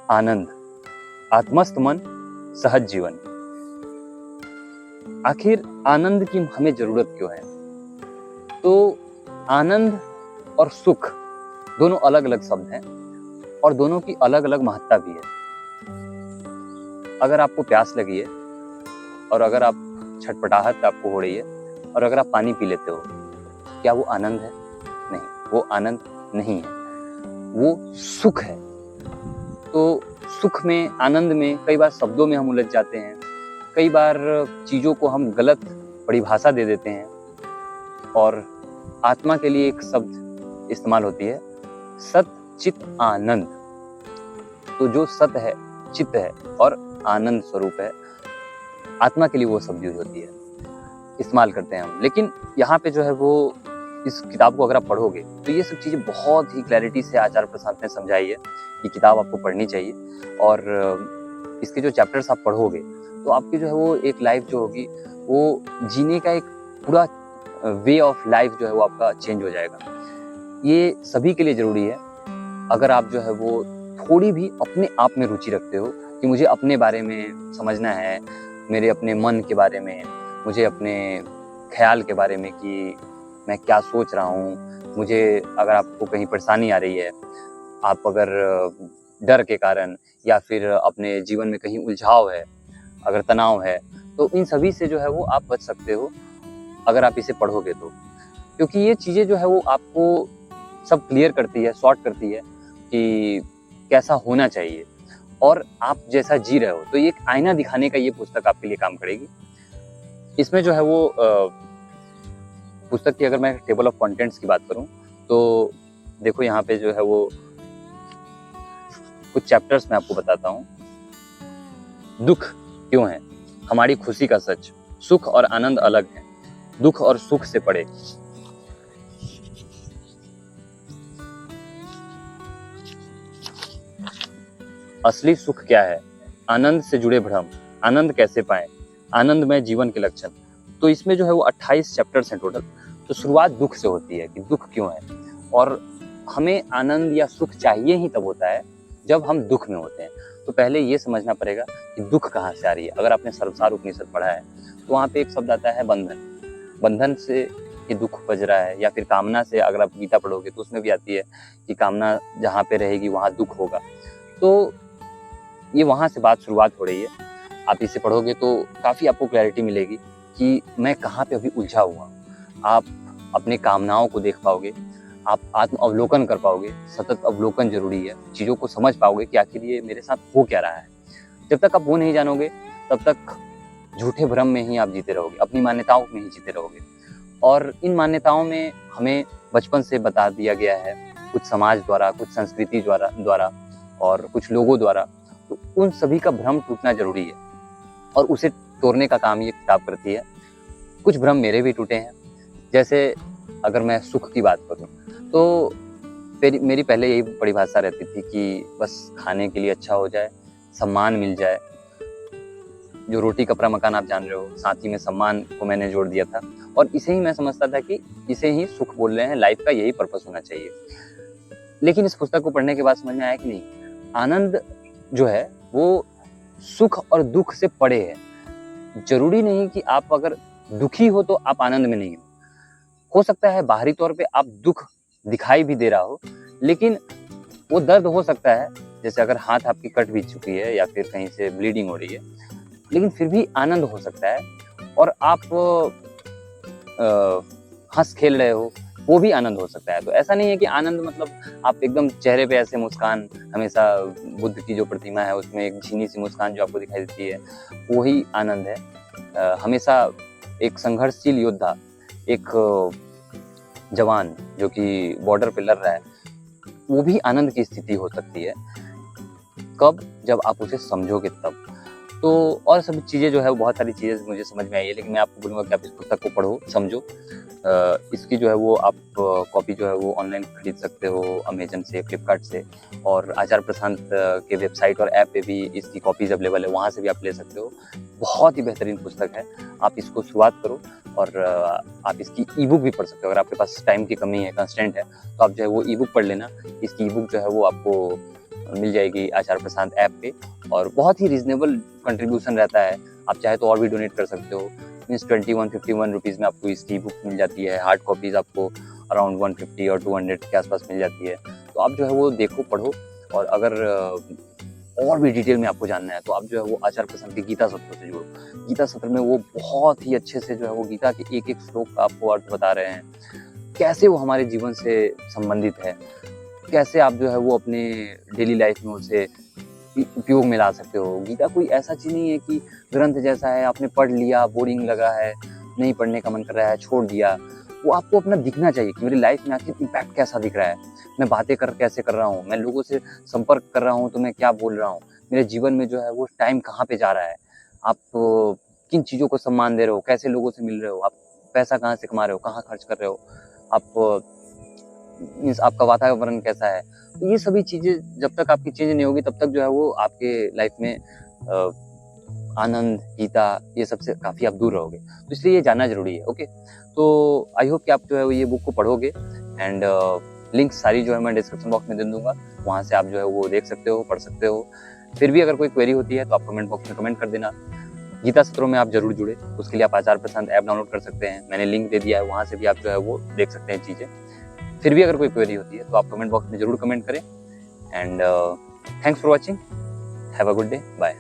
आनंद, आत्मस्थ मन, सहज जीवन। आखिर आनंद की हमें जरूरत क्यों है? तो आनंद और सुख दोनों अलग अलग शब्द हैं और दोनों की अलग अलग महत्ता भी है। अगर आपको प्यास लगी है और अगर आप छटपटाहट आपको हो रही है और अगर आप पानी पी लेते हो, क्या वो आनंद है? नहीं, वो आनंद नहीं है, वो सुख है। तो सुख में, आनंद में कई बार शब्दों में हम उलझ जाते हैं, कई बार चीज़ों को हम गलत परिभाषा दे देते हैं और आत्मा के लिए एक शब्द इस्तेमाल होती है, सत चित आनंद। तो जो सत है, चित्त है और आनंद स्वरूप है, आत्मा के लिए वो शब्द यूज होती है, इस्तेमाल करते हैं हम। लेकिन यहाँ पे जो है वो इस किताब को अगर आप पढ़ोगे तो ये सब चीज़ें बहुत ही क्लैरिटी से आचार्य प्रशांत ने समझाई है। ये किताब आपको पढ़नी चाहिए और इसके जो चैप्टर्स आप पढ़ोगे तो आपकी जो है वो एक लाइफ जो होगी वो जीने का एक पूरा वे ऑफ लाइफ जो है वो आपका चेंज हो जाएगा। ये सभी के लिए ज़रूरी है। अगर आप जो है वो थोड़ी भी अपने आप में रुचि रखते हो कि मुझे अपने बारे में समझना है, मेरे अपने मन के बारे में, मुझे अपने ख्याल के बारे में कि मैं क्या सोच रहा हूँ, मुझे अगर आपको कहीं परेशानी आ रही है, आप अगर डर के कारण या फिर अपने जीवन में कहीं उलझाव है, अगर तनाव है, तो इन सभी से जो है वो आप बच सकते हो अगर आप इसे पढ़ोगे तो। क्योंकि ये चीज़ें जो है वो आपको सब क्लियर करती है, सॉर्ट करती है कि कैसा होना चाहिए और आप जैसा जी रहे हो। तो ये एक आईना दिखाने का ये पुस्तक आपके लिए काम करेगी। इसमें जो है वो पुस्तक की अगर मैं टेबल ऑफ कंटेंट्स की बात करूं तो देखो यहाँ पे जो है वो कुछ चैप्टर्स मैं आपको बताता हूँ। दुख क्यों है? हमारी खुशी का सच। सुख और आनंद अलग है, दुख और सुख से पड़े। असली सुख क्या है? आनंद से जुड़े भ्रम। आनंद कैसे पाएं? आनंदमय जीवन के लक्षण। तो इसमें जो है वो 28 चैप्टर्स हैं टोटल। तो शुरुआत दुख से होती है कि दुख क्यों है और हमें आनंद या सुख चाहिए ही तब होता है जब हम दुख में होते हैं। तो पहले ये समझना पड़ेगा कि दुख कहाँ से आ रही है। अगर आपने सर्वसार उपनिषद पढ़ा है तो वहाँ पे एक शब्द आता है बंधन। बंधन से ये दुख उपज रहा है। या फिर कामना से अगर आप गीता पढ़ोगे तो उसमें भी आती है कि कामना जहाँ पे रहेगी वहाँ दुख होगा। तो ये वहाँ से बात शुरुआत हो रही है। आप इसे पढ़ोगे तो काफ़ी आपको क्लैरिटी मिलेगी कि मैं कहाँ पे अभी उलझा हुआ। आप अपने कामनाओं को देख पाओगे, आप आत्म अवलोकन कर पाओगे। सतत अवलोकन जरूरी है। चीज़ों को समझ पाओगे कि आखिर ये मेरे साथ हो क्या रहा है। जब तक आप वो नहीं जानोगे तब तक झूठे भ्रम में ही आप जीते रहोगे, अपनी मान्यताओं में ही जीते रहोगे। और इन मान्यताओं में हमें बचपन से बता दिया गया है, कुछ समाज द्वारा, कुछ संस्कृति द्वारा और कुछ लोगों द्वारा। तो उन सभी का भ्रम टूटना जरूरी है और उसे तोड़ने का काम ये किताब करती है। कुछ भ्रम मेरे भी टूटे हैं। जैसे अगर मैं सुख की बात करूं तो मेरी पहले यही परिभाषा रहती थी कि बस खाने के लिए अच्छा हो जाए, सम्मान मिल जाए। जो रोटी कपड़ा मकान आप जान रहे हो, साथ ही में सम्मान को मैंने जोड़ दिया था और इसे ही मैं समझता था कि इसे ही सुख बोल रहे हैं, लाइफ का यही पर्पस होना चाहिए। लेकिन इस पुस्तक को पढ़ने के बाद समझ में आया कि नहीं, आनंद जो है वो सुख और दुख से परे है। जरूरी नहीं कि आप अगर दुखी हो तो आप आनंद में नहीं हो सकता है बाहरी तौर पे आप दुख दिखाई भी दे रहा हो, लेकिन वो दर्द हो सकता है। जैसे अगर हाथ आपकी कट भी चुकी है या फिर कहीं से ब्लीडिंग हो रही है, लेकिन फिर भी आनंद हो सकता है। और आप हंस खेल रहे हो, वो भी आनंद हो सकता है। तो ऐसा नहीं है कि आनंद मतलब आप एकदम चेहरे पे ऐसे मुस्कान, हमेशा बुद्ध की जो प्रतिमा है उसमें एक झीनी सी मुस्कान जो आपको दिखाई देती है, वही आनंद है। हमेशा एक संघर्षशील योद्धा, एक जवान जो कि बॉर्डर पे लड़ रहा है, वो भी आनंद की स्थिति हो सकती है। कब? जब आप उसे समझोगे तब। तो और सब चीज़ें जो है वो बहुत सारी चीज़ें मुझे समझ में आई है, लेकिन मैं आपको बोलूँगा कि आप इस पुस्तक को पढ़ो, समझो। इसकी जो है वो आप कॉपी जो है वो ऑनलाइन खरीद सकते हो, अमेजन से, फ्लिपकार्ट से, और आचार्य प्रशांत के वेबसाइट और ऐप पे भी इसकी कॉपीज़ अवेलेबल है, वहाँ से भी आप ले सकते हो। बहुत ही बेहतरीन पुस्तक है, आप इसको शुरुआत करो और आप इसकी ई बुक भी पढ़ सकते हो। अगर आपके पास टाइम की कमी है, कंस्टेंट है, तो आप जो है वो ई बुक पढ़ लेना। इसकी ई बुक जो है वो आपको मिल जाएगी आचार्य प्रशांत ऐप पे, और बहुत ही रीजनेबल कंट्रीब्यूशन रहता है। आप चाहे तो और भी डोनेट कर सकते हो। मीन्स 21-51 रुपीज़ में आपको इसकी बुक मिल जाती है। हार्ड कॉपीज़ आपको अराउंड 150 और 200 के आसपास मिल जाती है। तो आप जो है वो देखो, पढ़ो, और अगर और भी डिटेल में आपको जानना है तो आप जो है वो आचार्य प्रशांत के गीता सत्र से जुड़ो। गीता सत्र में वो बहुत ही अच्छे से जो है वो गीता के एक एक श्लोक का आपको अर्थ बता रहे हैं, कैसे वो हमारे जीवन से संबंधित है, कैसे आप जो है वो अपने डेली लाइफ में उसे उपयोग में ला सकते हो। गीता कोई ऐसा चीज़ नहीं है कि ग्रंथ जैसा है, आपने पढ़ लिया, बोरिंग लगा है, नहीं पढ़ने का मन कर रहा है, छोड़ दिया। वो आपको अपना दिखना चाहिए कि मेरी लाइफ में आखिर इम्पैक्ट कैसा दिख रहा है, मैं बातें कैसे कर रहा हूँ, मैं लोगों से संपर्क कर रहा हूँ तो मैं क्या बोल रहा हूँ, मेरे जीवन में जो है वो टाइम कहाँ पे जा रहा है, आप किन चीज़ों को सम्मान दे रहे हो, कैसे लोगों से मिल रहे हो, आप पैसा कहाँ से कमा रहे हो, कहाँ खर्च कर रहे हो, आप मीन्स आपका वातावरण कैसा है। तो ये सभी चीज़ें जब तक आपकी चेंज नहीं होगी तब तक जो है वो आपके लाइफ में आनंद, गीता, ये सबसे काफ़ी आप दूर रहोगे। तो इसलिए ये जानना ज़रूरी है। ओके, तो आई होप कि आप जो है वो ये बुक को पढ़ोगे, एंड लिंक सारी जो है मैं डिस्क्रिप्शन बॉक्स में दे दूँगा, वहाँ से आप जो है वो देख सकते हो, पढ़ सकते हो। फिर भी अगर कोई क्वेरी होती है तो आप कमेंट बॉक्स में कमेंट कर देना। गीता सत्रों में आप जरूर जुड़े, उसके लिए आप आचार्य प्रशांत ऐप डाउनलोड कर सकते हैं, मैंने लिंक दे दिया है, वहाँ से भी आप जो है वो देख सकते हैं चीज़ें। फिर भी अगर कोई क्वेरी होती है तो आप कमेंट बॉक्स में जरूर कमेंट करें, and thanks for watching, have a good day, bye.